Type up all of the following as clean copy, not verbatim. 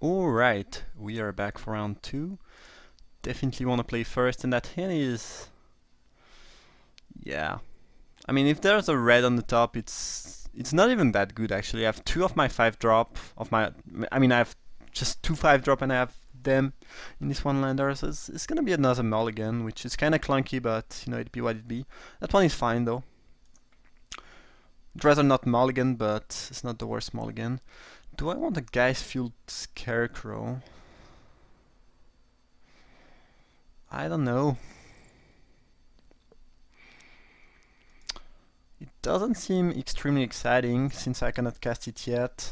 Alright, we are back for round 2. Definitely want to play first, and that hand is... yeah. I mean, if there's a red on the top, it's not even that good actually. I have 2 of my 5 drop of my... I mean, I have just 2 5 drop and I have them in this one lander, so it's gonna be another mulligan, which is kinda clunky, but you know, it'd be what it be. That one is fine though. I'd rather not mulligan, but it's not the worst mulligan. Do I want a Geist Fueled Scarecrow? I don't know. It doesn't seem extremely exciting since I cannot cast it yet.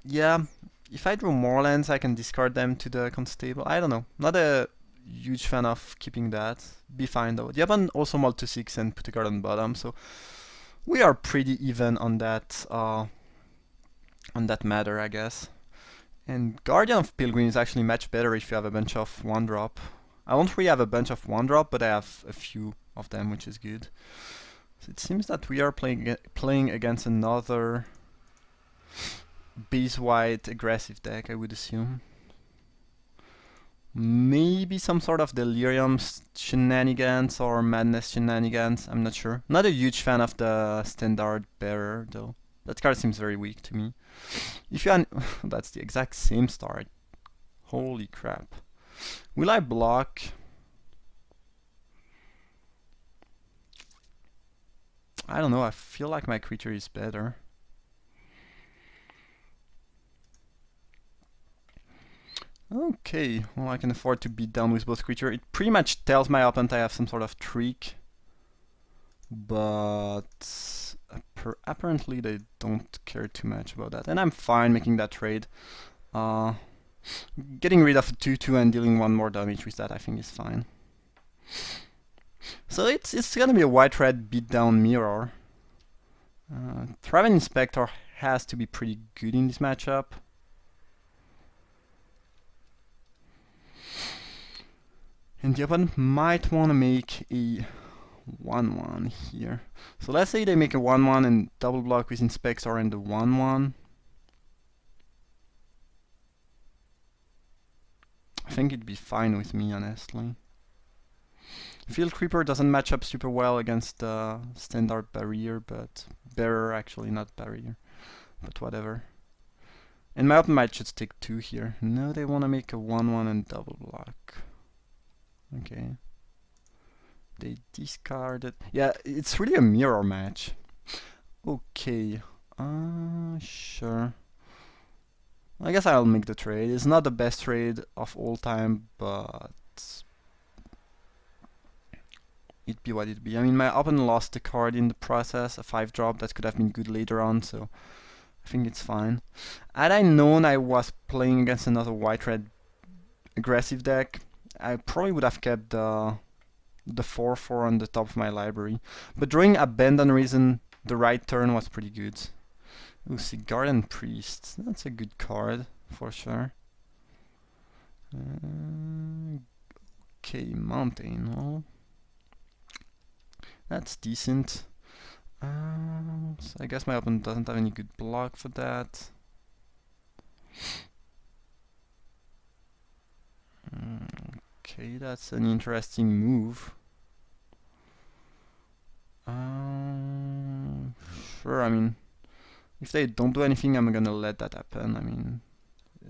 Yeah, if I draw more lands, I can discard them to the Constable. I don't know. Not a huge fan of keeping that. Be fine though. The opponent also mulled to 6 and put a card on bottom, so we are pretty even on that matter, I guess. And Guardian of Pilgrim is actually much better if you have a bunch of 1-drop. I don't really have a bunch of 1-drop, but I have a few of them, which is good. So it seems that we are playing against another base white aggressive deck, I would assume. Maybe some sort of Delirium shenanigans or Madness shenanigans, I'm not sure. Not a huge fan of the Standard Bearer, though. That card seems very weak to me. If you that's the exact same start. Holy crap. Will I block? I don't know, I feel like my creature is better. Okay, well I can afford to beat down with both creature. It pretty much tells my opponent I have some sort of trick. But apparently they don't care too much about that. And I'm fine making that trade. Getting rid of a 2-2 and dealing 1 more damage with that I think is fine. So it's gonna be a white-red beatdown mirror. Thraven Inspector has to be pretty good in this matchup. And the opponent might want to make a 1-1 here. So let's say they make a 1-1 and double block with Inspector and the 1-1. I think it'd be fine with me, honestly. Field Creeper doesn't match up super well against the Standard Barrier, but Bearer actually, not Barrier. But whatever. And my opponent might just take 2 here. No, they want to make a 1-1 and double block. Okay. They discarded. Yeah, it's really a mirror match. Okay. Sure. I guess I'll make the trade. It's not the best trade of all time, but it'd be what it'd be. I mean, my opponent lost a card in the process, a 5-drop that could have been good later on, so I think it's fine. Had I known I was playing against another white-red aggressive deck, I probably would have kept the 4-4 on the top of my library. But drawing Abandon Reason the right turn was pretty good. Ooh, Garden Priest. That's a good card, for sure. Okay, Mountain. Well, that's decent. So I guess my opponent doesn't have any good block for that. Okay, that's an interesting move. Sure, I mean, if they don't do anything, I'm gonna let that happen. I mean,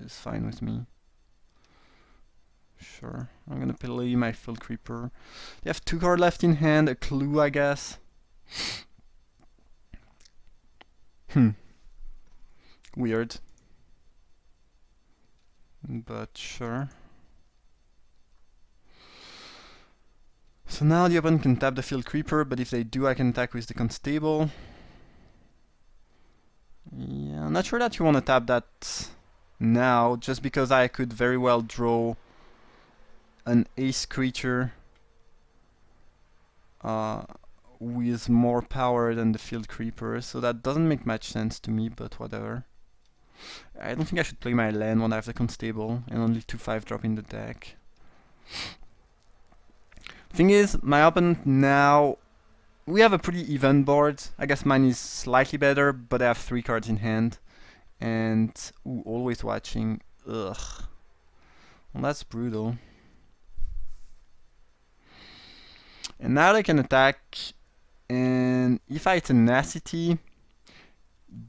it's fine with me. Sure, I'm gonna play my Field Creeper. They have 2 cards left in hand, a clue, I guess. Weird. But sure. So now the opponent can tap the Field Creeper, but if they do, I can attack with the Constable. Yeah, I'm not sure that you want to tap that now, just because I could very well draw an ace creature with more power than the Field Creeper, so that doesn't make much sense to me, but whatever. I don't think I should play my land when I have the Constable and only 2 5-drop in the deck. Thing is, my opponent now... we have a pretty even board. I guess mine is slightly better, but I have 3 cards in hand. And ooh, always watching. Ugh. Well, that's brutal. And now they can attack, and if I tenacity,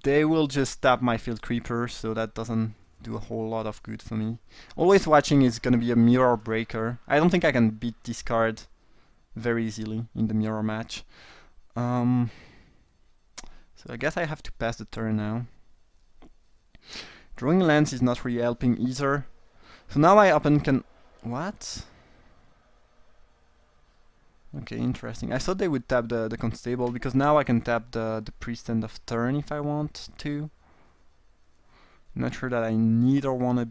they will just tap my field creeper, so that doesn't do a whole lot of good for me. Always watching is gonna be a mirror breaker. I don't think I can beat this card very easily in the mirror match. So I guess I have to pass the turn now. Drawing lands is not really helping either. So now my opponent can... What? Okay, interesting. I thought they would tap the constable, because now I can tap the priest end of turn if I want to. Not sure that I need or want to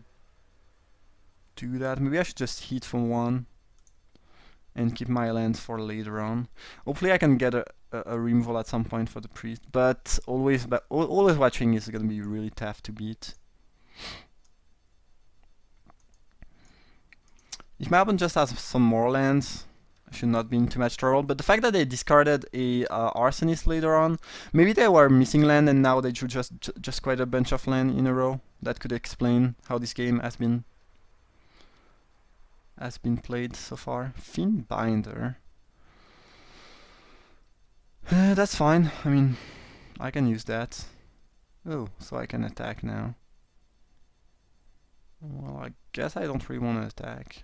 do that. Maybe I should just hit for one and keep my lands for later on. Hopefully I can get a removal at some point for the priest, but always watching is going to be really tough to beat. If my opponent just has some more lands, I should not be in too much trouble, but the fact that they discarded a Arsonist later on, maybe they were missing land and now they should just quite a bunch of land in a row. That could explain how this game has been played so far. Fiendbinder. That's fine. I mean, I can use that. Oh, so I can attack now. Well, I guess I don't really want to attack.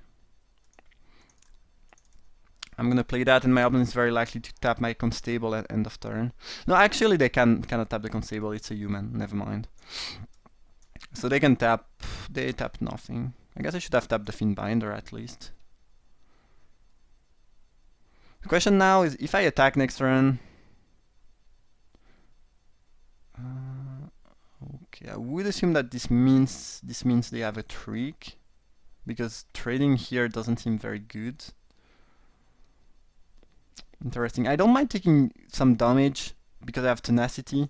I'm gonna play that, and my opponent is very likely to tap my constable at end of turn. No, actually they cannot tap the constable, it's a human, never mind. So they can tap, they tapped nothing. I guess I should have tapped the Fiendbinder at least. The question now is, if I attack next turn... okay, I would assume that this means they have a trick, because trading here doesn't seem very good. Interesting. I don't mind taking some damage because I have tenacity.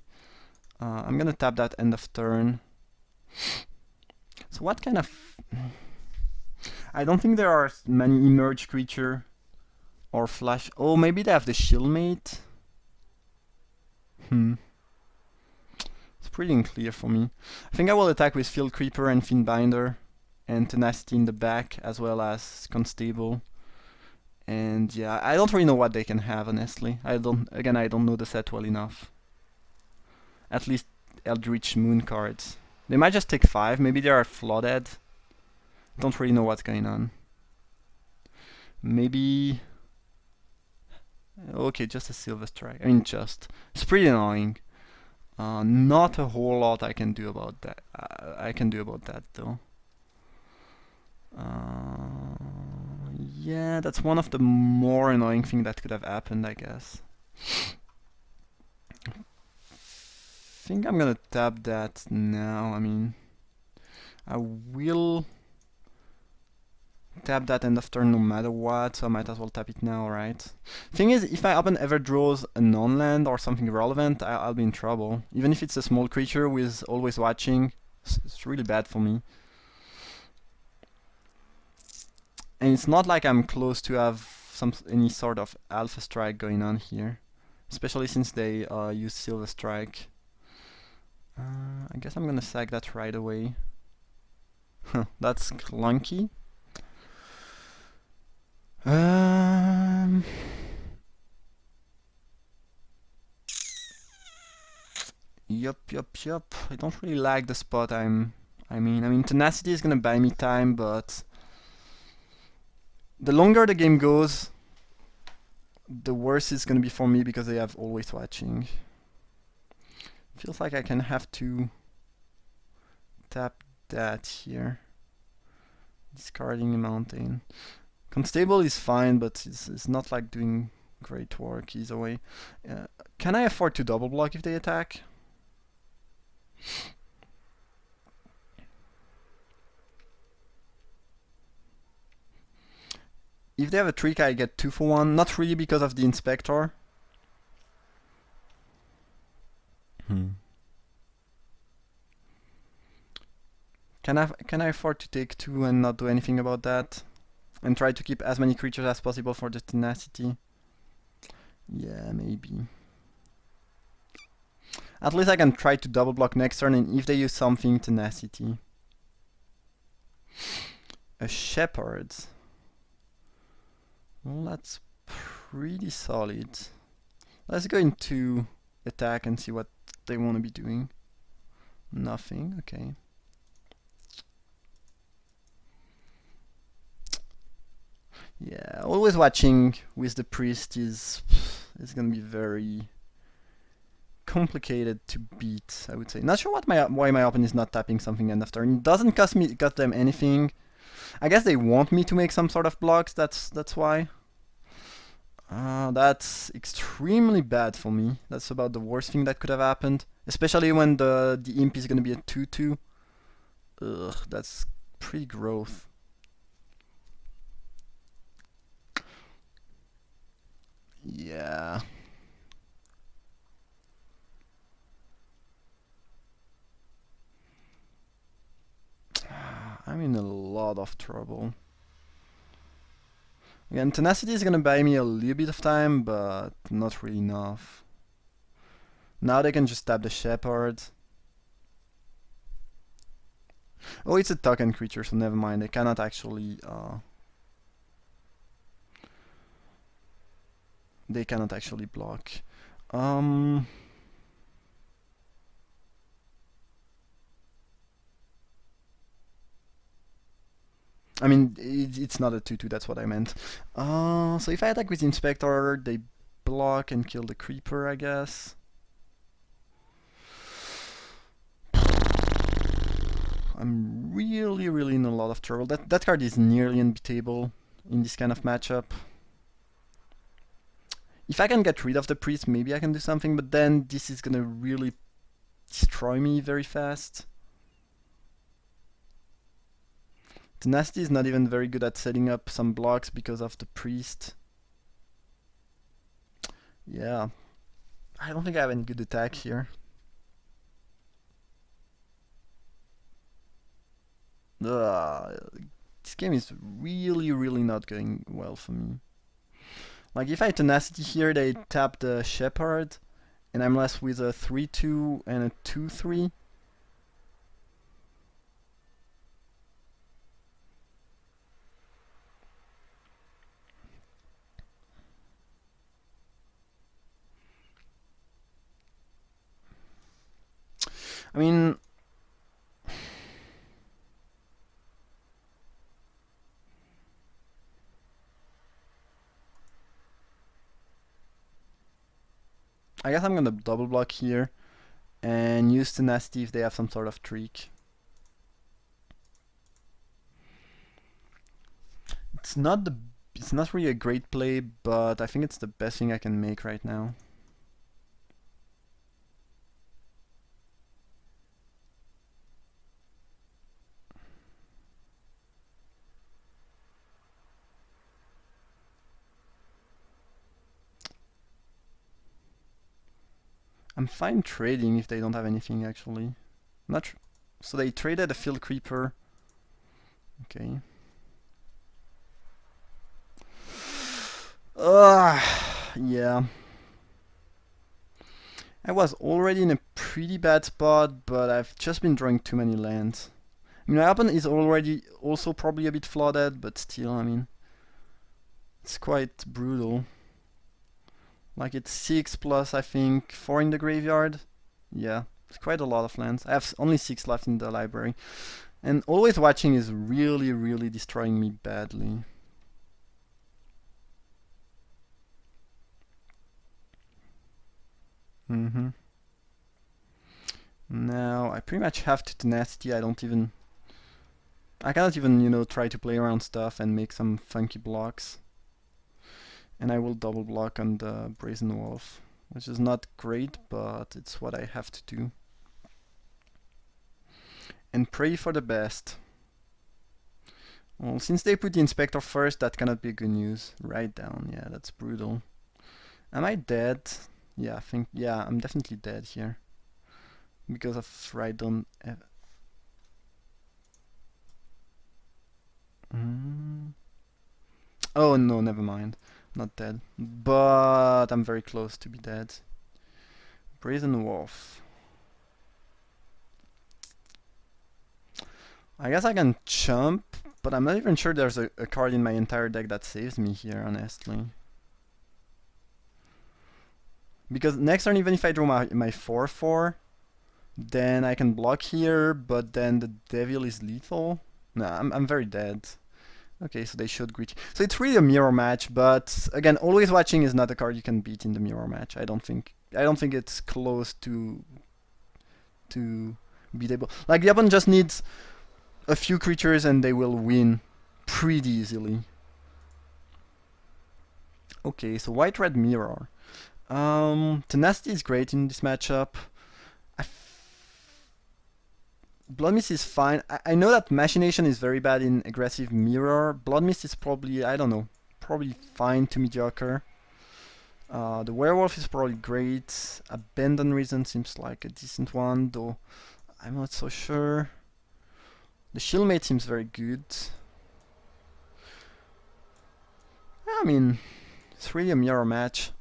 I'm gonna tap that end of turn. So what kind of... I don't think there are many emerge creature or flash. Oh, maybe they have the Shieldmate. It's pretty unclear for me. I think I will attack with Field Creeper and Fiendbinder and tenacity in the back as well as Constable. And yeah, I don't really know what they can have, honestly. I don't know the set well enough. At least Eldritch Moon cards. They might just take 5, maybe they are flooded. Don't really know what's going on. Maybe... okay, just a Silver Strike. I mean, just. It's pretty annoying. Not a whole lot I can do about that. I can do about that, though. Yeah, that's one of the more annoying things that could have happened, I guess. I think I'm gonna tap that now. I mean, I will tap that end of turn no matter what, so I might as well tap it now, right? Thing is, if my opponent ever draws a non-land or something relevant, I'll be in trouble. Even if it's a small creature with always watching, it's really bad for me. And it's not like I'm close to have any sort of Alpha Strike going on here. Especially since they use Silver Strike. I guess I'm gonna sack that right away. That's clunky. Yup. I don't really like the spot I mean, tenacity is gonna buy me time, but the longer the game goes, the worse it's gonna be for me because they have always watching. Feels like I can have to tap that here. Discarding a mountain. Constable is fine, but it's not like doing great work either way. Can I afford to double block if they attack? If they have a trick, I get 2 for 1. Not really because of the Inspector. Can I afford to take 2 and not do anything about that? And try to keep as many creatures as possible for the tenacity? Yeah, maybe. At least I can try to double block next turn, and if they use something, tenacity. A shepherd. Well, that's pretty solid. Let's go into attack and see what they want to be doing. Nothing, okay. Yeah, always watching with the priest is gonna be very complicated to beat, I would say. Not sure why my opponent is not tapping something end of turn. It doesn't cost them anything. I guess they want me to make some sort of blocks, that's why. That's extremely bad for me. That's about the worst thing that could have happened. Especially when the imp is gonna be a 2-2. Ugh, that's pretty gross. Yeah. I'm in a lot of trouble. Again, tenacity is gonna buy me a little bit of time, but not really enough. Now they can just tap the shepherd. Oh, it's a token creature, so never mind. They cannot actually block. I mean, it's not a 2-2, that's what I meant. So if I attack with Inspector, they block and kill the Creeper, I guess. I'm really in a lot of trouble. That card is nearly unbeatable in this kind of matchup. If I can get rid of the priest, maybe I can do something, but then this is gonna really destroy me very fast. Tenacity is not even very good at setting up some blocks because of the priest. Yeah, I don't think I have any good attack here. This game is really not going well for me. Like, if I tenacity here, they tap the shepherd, and I'm left with a 3-2 and a 2-3. I mean, I guess I'm gonna double block here and use tenacity if they have some sort of trick. It's not really a great play, but I think it's the best thing I can make right now. I'm fine trading if they don't have anything, actually. Not so they traded a Field Creeper. Okay. Yeah. I was already in a pretty bad spot, but I've just been drawing too many lands. I mean, my opponent is already also probably a bit flooded, but still, I mean, it's quite brutal. Like, it's 6 plus, I think, 4 in the graveyard. Yeah, it's quite a lot of lands. I have only 6 left in the library. And always watching is really destroying me badly. Now, I pretty much have to tenacity. I cannot even, you know, try to play around stuff and make some funky blocks. And I will double block on the Brazen Wolf, which is not great, but it's what I have to do. And pray for the best. Well, since they put the Inspector first, that cannot be good news. Write down, yeah, that's brutal. Am I dead? Yeah, I'm definitely dead here. Because of write down. Oh no, never mind. Not dead. But I'm very close to be dead. Brazen Wolf. I guess I can chump, but I'm not even sure there's a card in my entire deck that saves me here, honestly. Because next turn, even if I draw my 4/4, then I can block here, but then the devil is lethal. No, I'm very dead. Okay, so they should greet. So it's really a mirror match, but again, always watching is not a card you can beat in the mirror match. I don't think it's close to beatable. Like the opponent just needs a few creatures and they will win pretty easily. Okay, so white-red mirror. Tenacity is great in this matchup. Blood Mist is fine. I know that Machination is very bad in aggressive mirror. Blood Mist is probably, I don't know, probably fine to mediocre. The Werewolf is probably great. Abandon Reason seems like a decent one, though I'm not so sure. The Shieldmate seems very good. I mean, it's really a mirror match.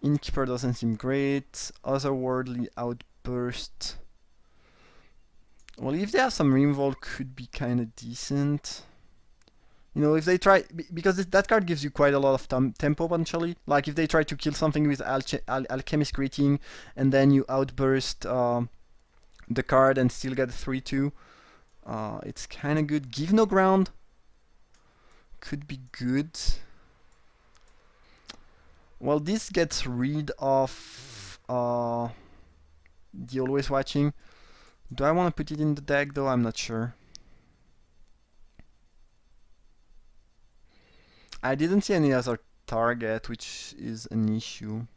Innkeeper doesn't seem great. Otherworldly Outburst. Well, if they have some Revolt, could be kind of decent. You know, if they try, because that card gives you quite a lot of tempo potentially. Like if they try to kill something with Alchemist Greeting, and then you outburst the card and still get a 3/2, it's kind of good. Give no ground could be good. Well, this gets rid of the always watching. Do I want to put it in the deck though? I'm not sure. I didn't see any other target, which is an issue.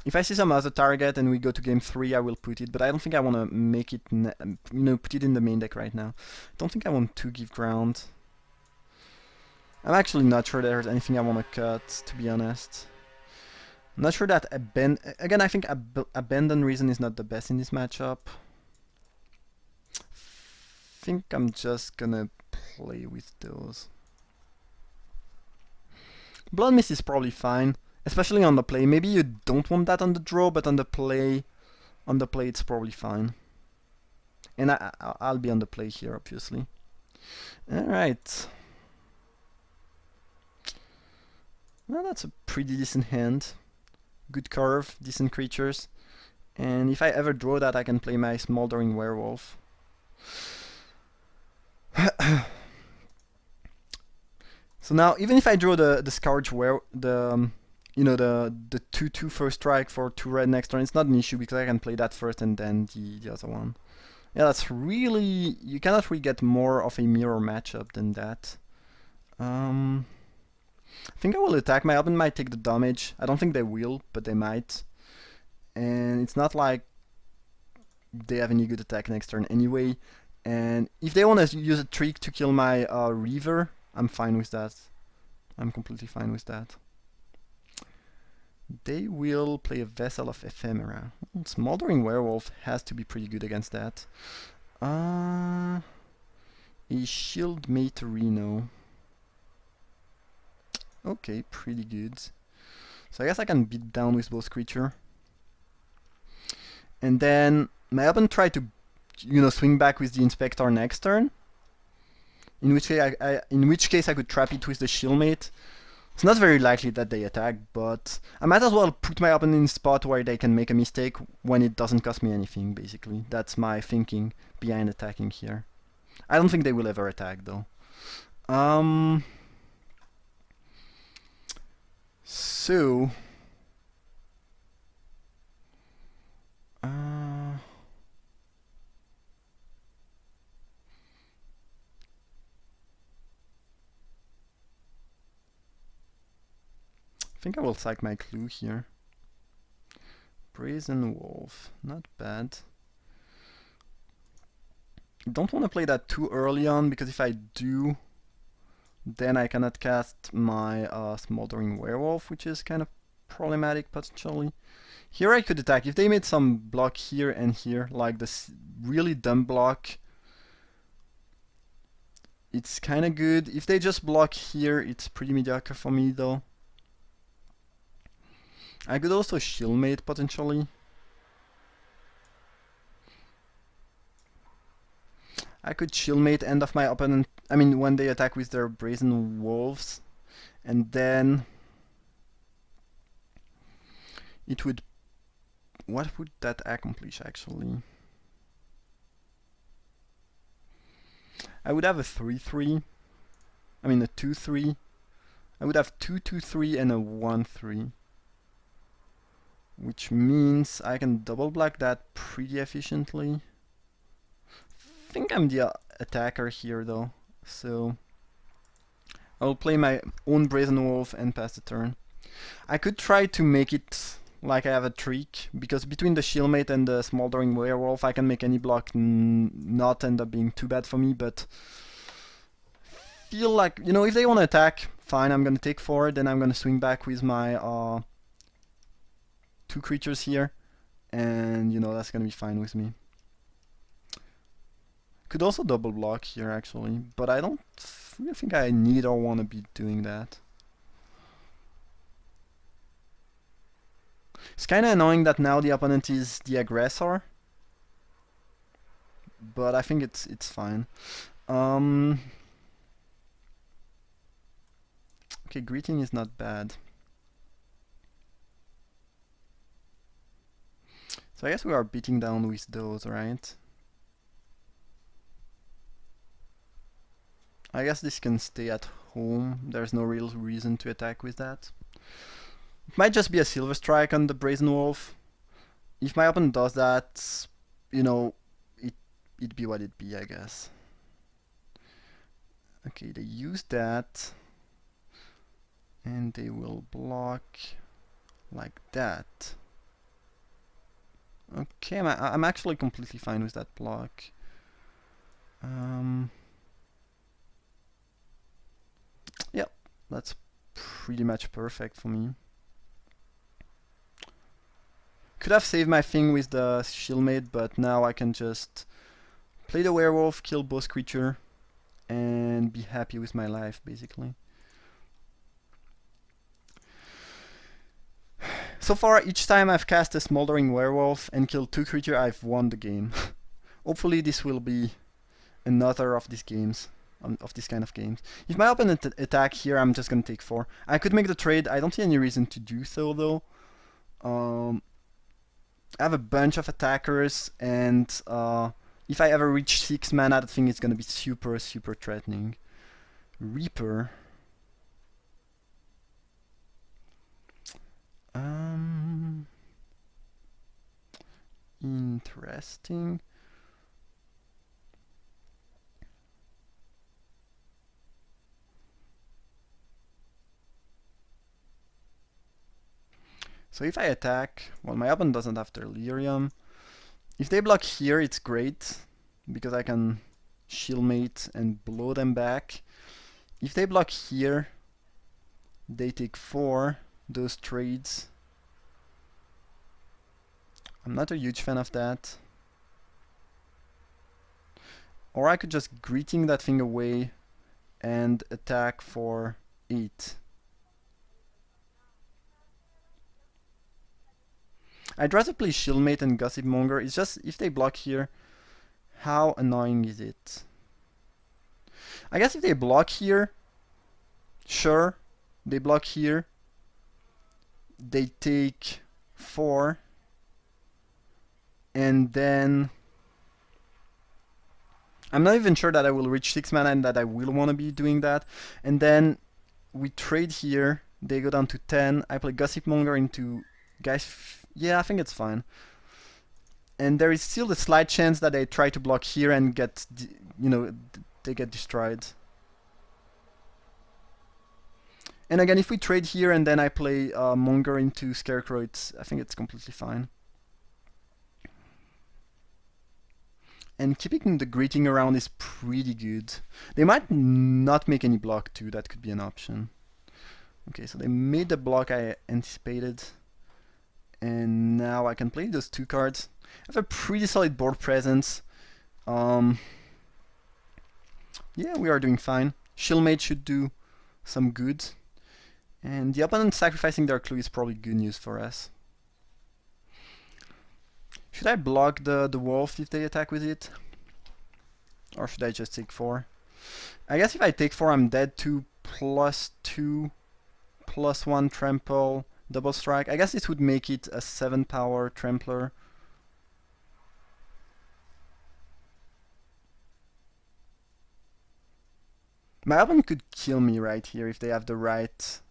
If I see some other target and we go to game 3, I will put it, but I don't think I want to make it, put it in the main deck right now. I don't think I want to give ground. I'm actually not sure there's anything I want to cut, to be honest. I'm not sure that again, I think Abandon Reason is not the best in this matchup. I think I'm just gonna play with those. Blood Mist is probably fine, especially on the play. Maybe you don't want that on the draw, but on the play it's probably fine. And I'll be on the play here, obviously. Alright. Well, that's a pretty decent hand. Good curve, decent creatures. And if I ever draw that, I can play my Smoldering Werewolf. So now, even if I draw the Scourge the 2/2 first strike for 2 red next turn, it's not an issue because I can play that first and then the other one. Yeah, that's really, you cannot really get more of a mirror matchup than that. I think I will attack. My opponent might take the damage. I don't think they will, but they might. And it's not like they have any good attack next turn anyway. And if they want to use a trick to kill my Reaver, I'm fine with that. I'm completely fine with that. They will play a Vessel of Ephemera. Smoldering Werewolf has to be pretty good against that. A Shieldmate Reno. Okay, pretty good. So I guess I can beat down with both creature. And then my opponent try to, swing back with the Inspector next turn. In which case I could trap it with the Shieldmate. It's not very likely that they attack, but I might as well put my opponent in a spot where they can make a mistake when it doesn't cost me anything, basically. That's my thinking behind attacking here. I don't think they will ever attack, though. So... I think I will sack my clue here. Brazen Wolf, not bad. Don't want to play that too early on, because if I do, then I cannot cast my Smoldering Werewolf, which is kind of problematic potentially. Here I could attack. If they made some block here and here, like this really dumb block, it's kind of good. If they just block here, it's pretty mediocre for me though. I could also Shieldmate potentially. I could Shieldmate end of my opponent, I mean when they attack with their Brazen Wolves, and then it would... What would that accomplish actually? I would have a 3-3, I mean a 2-3. I would have 2-2-3 and a 1-3. Which means I can double block that pretty efficiently. I think I'm the attacker here though, so I'll play my own Brazen Wolf and pass the turn. I could try to make it like I have a trick, because between the Shieldmate and the Smoldering Werewolf I can make any block not end up being too bad for me, but feel like, you know, if they want to attack, fine, I'm gonna take 4, then I'm gonna swing back with my 2 creatures here, and you know, that's gonna be fine with me. Could also double block here actually, but I don't really think I need or want to be doing that. It's kind of annoying that now the opponent is the aggressor, but I think it's fine. Okay, greeting is not bad. So I guess we are beating down with those, right? I guess this can stay at home. There's no real reason to attack with that. It might just be a Silver Strike on the Brazen Wolf. If my opponent does that, you know, it'd be what it be, I guess. Okay, they use that, and they will block like that. Okay, I'm actually completely fine with that block. Yep, that's pretty much perfect for me. Could have saved my thing with the Shieldmate, but now I can just play the Werewolf, kill both creature, and be happy with my life, basically. So far, each time I've cast a Smoldering Werewolf and killed 2 creatures, I've won the game. Hopefully this will be another of these games, of this kind of games. If my opponent attack here, I'm just gonna take 4. I could make the trade, I don't see any reason to do so though. I have a bunch of attackers, and if I ever reach 6 mana, I think it's gonna be super threatening. Reaper. Interesting. So if I attack, well, my opponent doesn't have Delirium. If they block here, it's great, because I can Shieldmate and blow them back. If they block here, they take 4, those trades. I'm not a huge fan of that. Or I could just greeting that thing away and attack for 8. I'd rather play Shieldmate and Gossipmonger. It's just, if they block here, how annoying is it? I guess if they block here, sure, they block here, they take 4, and then I'm not even sure that I will reach 6 mana and that I will want to be doing that. And then we trade here, they go down to 10, I play Gossipmonger into guys. Yeah, I think it's fine. And there is still the slight chance that they try to block here and get, you know, they get destroyed. And again, if we trade here and then I play Monger into Scarecrow, I think it's completely fine. And keeping the greeting around is pretty good. They might not make any block too, that could be an option. Okay, so they made the block I anticipated. And now I can play those 2 cards. I have a pretty solid board presence. Yeah, we are doing fine. Shieldmate should do some good. And the opponent sacrificing their clue is probably good news for us. Should I block the wolf if they attack with it? Or should I just take 4? I guess if I take 4, I'm dead to +2, +1 trample, double strike. I guess this would make it a 7 power trampler. My opponent could kill me right here if they have the right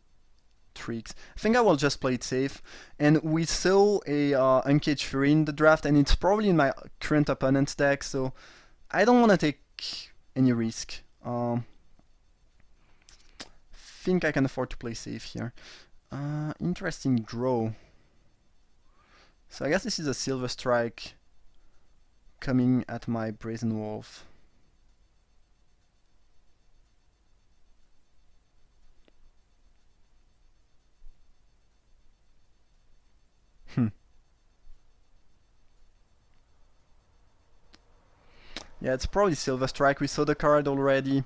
tricks. I think I will just play it safe. And we saw a Uncaged Fury in the draft, and it's probably in my current opponent's deck, so I don't want to take any risk. Think I can afford to play safe here. Interesting draw. So I guess this is a Silver Strike coming at my Brazen Wolf. Yeah, it's probably Silver Strike. We saw the card already.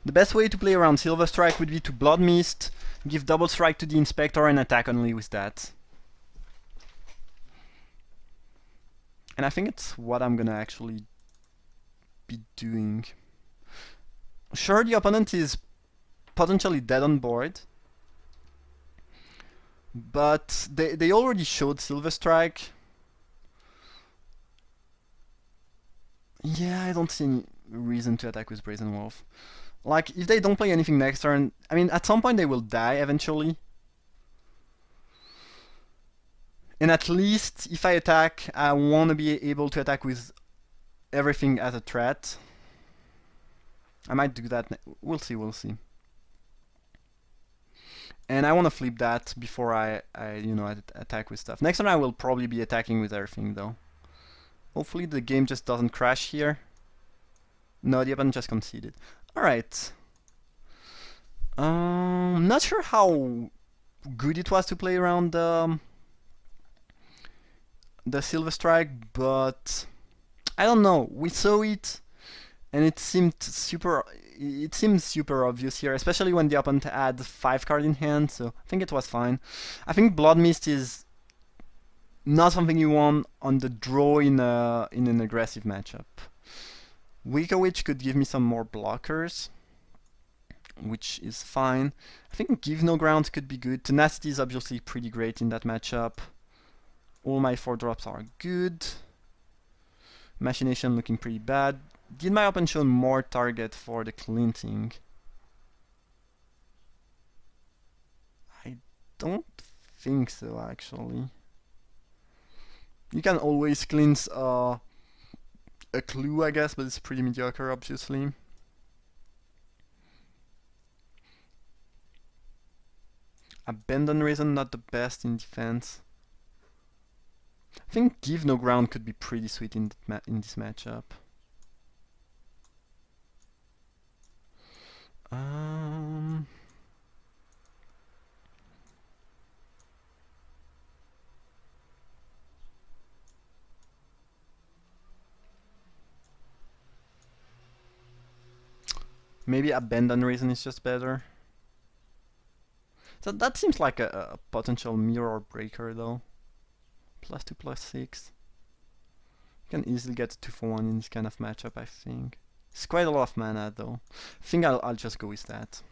The best way to play around Silver Strike would be to Blood Mist, give double strike to the Inspector and attack only with that. And I think it's what I'm gonna actually be doing. Sure, the opponent is potentially dead on board, but they already showed Silver Strike. Yeah, I don't see any reason to attack with Brazen Wolf. Like, if they don't play anything next turn, I mean, at some point they will die eventually. And at least, if I attack, I want to be able to attack with everything as a threat. I might do that. We'll see, we'll see. And I want to flip that before I attack with stuff. Next turn I will probably be attacking with everything, though. Hopefully the game just doesn't crash here. No, the opponent just conceded. Alright. Not sure how good it was to play around the Silver Strike, but I don't know. We saw it, and it seems super obvious here, especially when the opponent had 5 cards in hand, so I think it was fine. I think Blood Mist is not something you want on the draw in an aggressive matchup. Wicker Witch could give me some more blockers, which is fine. I think Give No Ground could be good. Tenacity is obviously pretty great in that matchup. All my 4-drops are good. Machination looking pretty bad. Did my opponent show more target for the clinching? I don't think so, actually. You can always cleanse a clue, I guess, but it's pretty mediocre, obviously. Abandon Reason, not the best in defense. I think Give No Ground could be pretty sweet in this matchup. Maybe Abandon Reason is just better. So that seems like a potential mirror breaker, though. +2, +6. You can easily get a 2-for-1 in this kind of matchup, I think. It's quite a lot of mana, though. I think I'll just go with that.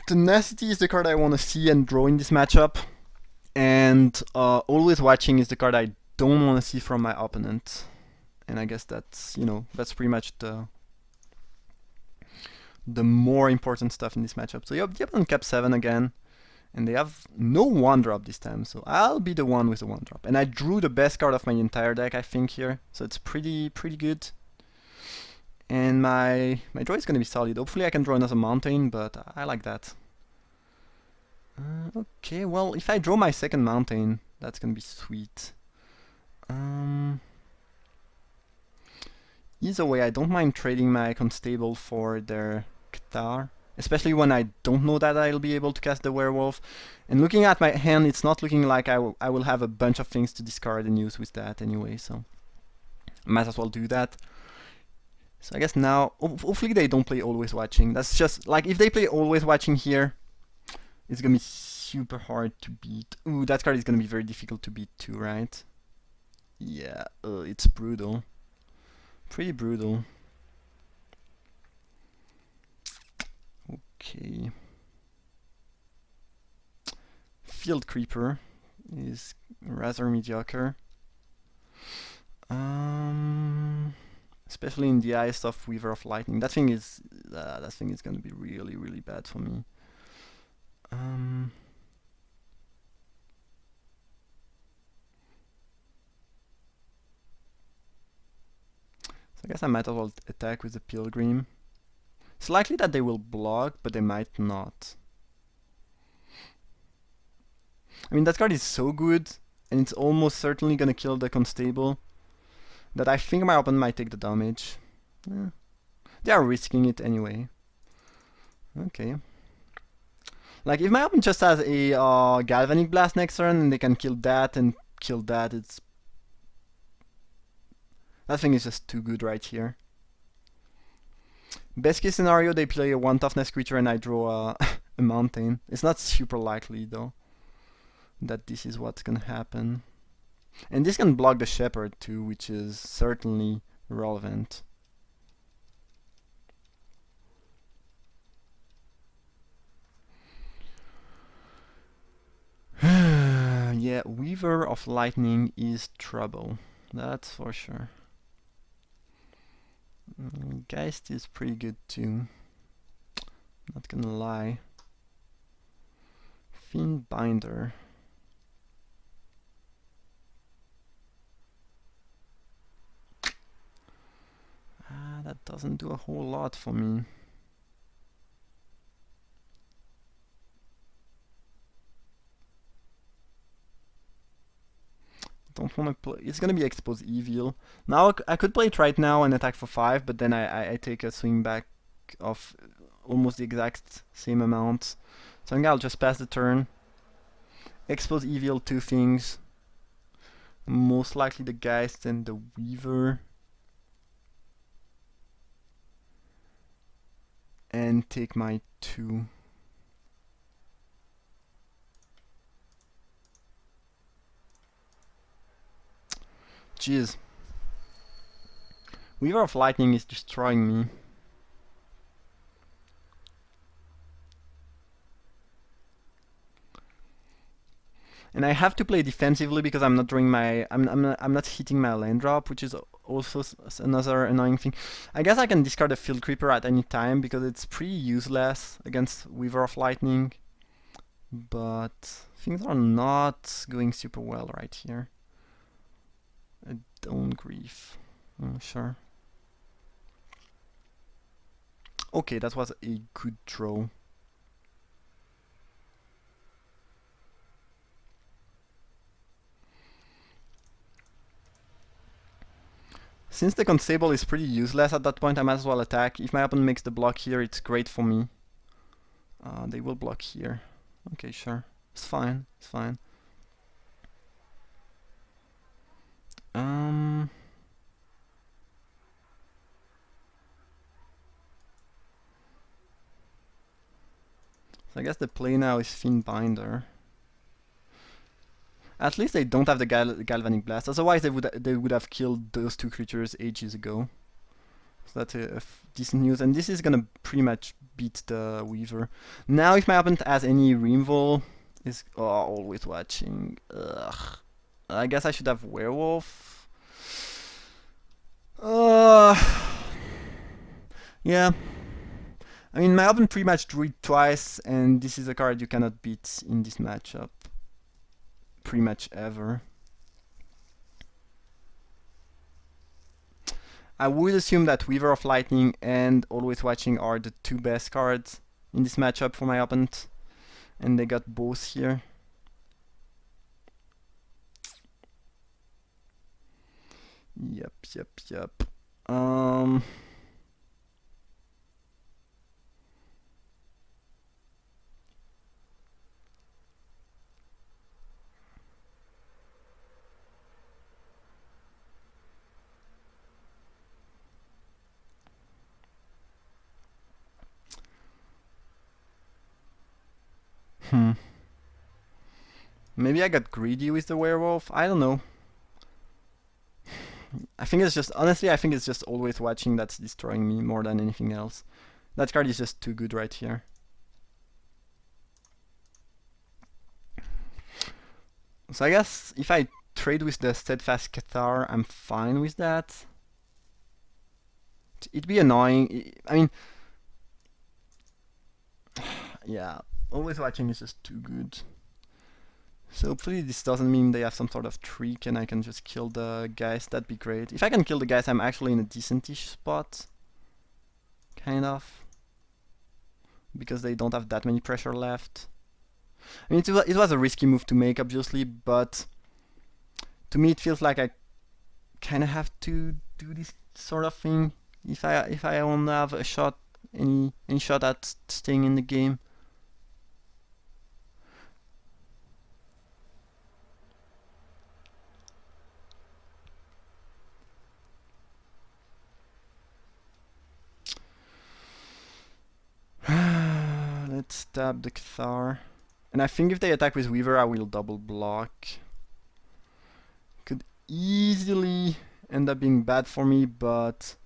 Tenacity is the card I want to see and draw in this matchup. And Always Watching is the card I don't want to see from my opponent. And I guess that's, that's pretty much the more important stuff in this matchup. So the opponent kept 7 again, and they have no 1-drop this time, so I'll be the one with the 1-drop. And I drew the best card of my entire deck, I think, here, so it's pretty good. And my draw is going to be solid. Hopefully I can draw another mountain, but I like that. Okay, well, if I draw my second mountain, that's going to be sweet. Either way, I don't mind trading my Constable for their K'Thar, especially when I don't know that I'll be able to cast the Werewolf. And looking at my hand, it's not looking like I will have a bunch of things to discard and use with that anyway, so might as well do that. So I guess now, hopefully they don't play Always Watching. That's just, like, if they play Always Watching here, it's gonna be super hard to beat. Ooh, that card is gonna be very difficult to beat too, right? Yeah, it's brutal. Pretty brutal. Okay. Field Creeper is rather mediocre. Especially in the eyes of Weaver of Lightning. That thing is gonna be really, really bad for me. So I guess I might as well attack with the Pilgrim. It's likely that they will block, but they might not. I mean, that card is so good, and it's almost certainly gonna kill the Constable, that I think my opponent might take the damage. Yeah. They are risking it anyway. Okay. Like, if my opponent just has a Galvanic Blast next turn, and they can kill that and kill that, it's... That thing is just too good right here. Best case scenario, they play a 1 toughness creature and I draw a mountain. It's not super likely, though, that this is what's gonna happen. And this can block the Shepherd too, which is certainly relevant. Yeah, Weaver of Lightning is trouble. That's for sure. Geist is pretty good too. Not gonna lie. Fiend Binder. That doesn't do a whole lot for me. Don't want to play. It's gonna be Expose Evil. Now I could play it right now and attack for 5, but then I take a swing back of almost the exact same amount. So I think I'll just pass the turn. Expose Evil, 2 things. Most likely the Geist and the Weaver. And take my 2. Jeez. Weaver of Lightning is destroying me. And I have to play defensively because I'm not drawing my I'm not hitting my land drop, which is also another annoying thing. I guess I can discard a Field Creeper at any time because it's pretty useless against Weaver of Lightning. But things are not going super well right here. Don't grief. Sure. Okay, that was a good draw. Since the Constable is pretty useless at that point, I might as well attack. If my opponent makes the block here, it's great for me. They will block here. Okay, sure. It's fine. It's fine. So I guess the play now is Fiend Binder. At least they don't have the Galvanic Blast. Otherwise, they would have killed those 2 creatures ages ago. So that's a decent news. And this is gonna pretty much beat the Weaver. Now, if my opponent has any Removal, is always watching. Ugh. I guess I should have Werewolf. Yeah. I mean, my opponent pretty much drew it twice, and this is a card you cannot beat in this matchup. Pretty much ever. I would assume that Weaver of Lightning and Always Watching are the 2 best cards in this matchup for my opponent. And they got both here. Yep. Maybe I got greedy with the werewolf. I don't know. I think it's just, honestly, I think it's just always watching that's destroying me more than anything else. That card is just too good right here. So I guess if I trade with the Steadfast Cathar, I'm fine with that. It'd be annoying. I mean, yeah, always watching is just too good. So hopefully this doesn't mean they have some sort of trick and I can just kill the guys. That'd be great. If I can kill the guys, I'm actually in a decentish spot. Kind of. Because they don't have that many pressure left. I mean, it was a risky move to make, obviously, but to me it feels like I kind of have to do this sort of thing if I want to have a shot, any shot at staying in the game. Let's stab the Cathar. And I think if they attack with Weaver, I will double block. Could easily end up being bad for me, but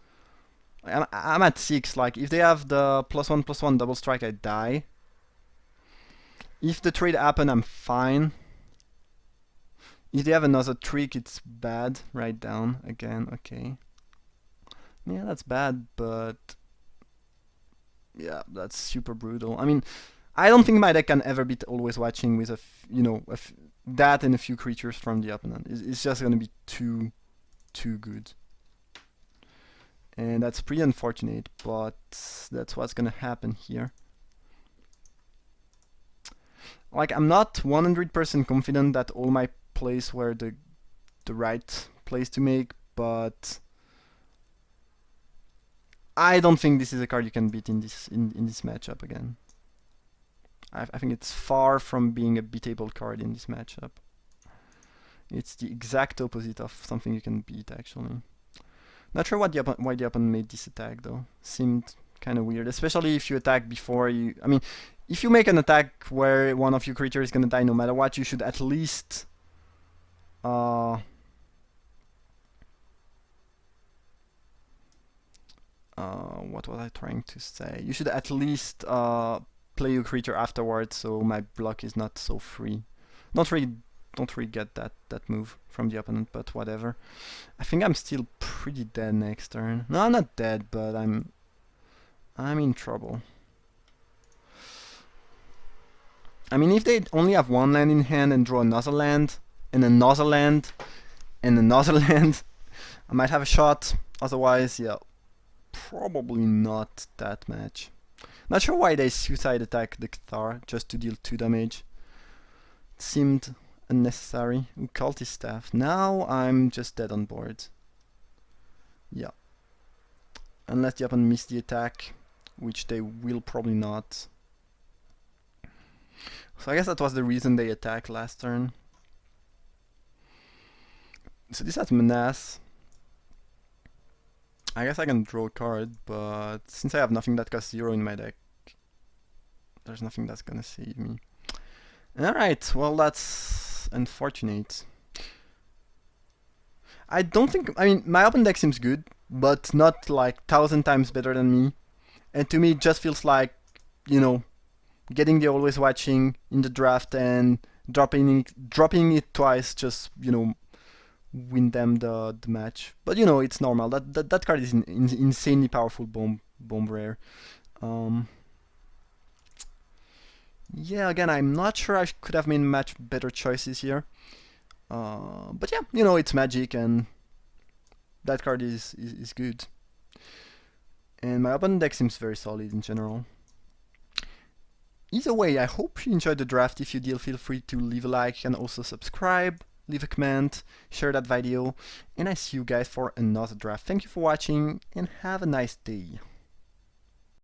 I'm at 6. Like, if they have the +1/+1 double strike, I die. If the trade happen, I'm fine. If they have another trick, it's bad. Write down again. Okay. Yeah, that's bad, but yeah, that's super brutal. I mean, I don't think my deck can ever beat Always Watching with that and a few creatures from the opponent. It's just gonna be too good. And that's pretty unfortunate, but that's what's gonna happen here. Like, I'm not 100% confident that all my plays were the right plays to make, but I don't think this is a card you can beat in this matchup again. I think it's far from being a beatable card in this matchup. It's the exact opposite of something you can beat, actually. Not sure why the opponent made this attack, though. Seemed kind of weird, especially if you attack before you... I mean, if you make an attack where one of your creatures is gonna die no matter what, you should at least... what was I trying to say? You should at least play your creature afterwards, so my block is not so free. Don't really get that move from the opponent, but whatever. I think I'm still pretty dead next turn. No, I'm not dead, but I'm in trouble. I mean, if they only have one land in hand and draw another land, and another land, and another land, I might have a shot. Otherwise, yeah, probably not that much. Not sure why they suicide attack the Cathar just to deal 2 damage. It seemed unnecessary. Ooh, Cultist Staff. Now I'm just dead on board. Yeah. Unless the opponent missed the attack, which they will probably not. So I guess that was the reason they attacked last turn. So this has Menace. I guess I can draw a card, but since I have nothing that costs 0 in my deck, there's nothing that's gonna save me. Alright, well, that's unfortunate. I don't think... I mean, my open deck seems good, but not like 1,000 times better than me. And to me, it just feels like, you know, getting the Always Watching in the draft and dropping it twice, just, you know, win them the match. But, you know, it's normal. That card is insanely powerful bomb rare. Yeah, again, I'm not sure I could have made much better choices here. But yeah, you know, it's Magic and that card is good. And my opponent deck seems very solid in general. Either way, I hope you enjoyed the draft. If you did, feel free to leave a like and also subscribe, leave a comment, share that video, and I see you guys for another draft. Thank you for watching and have a nice day.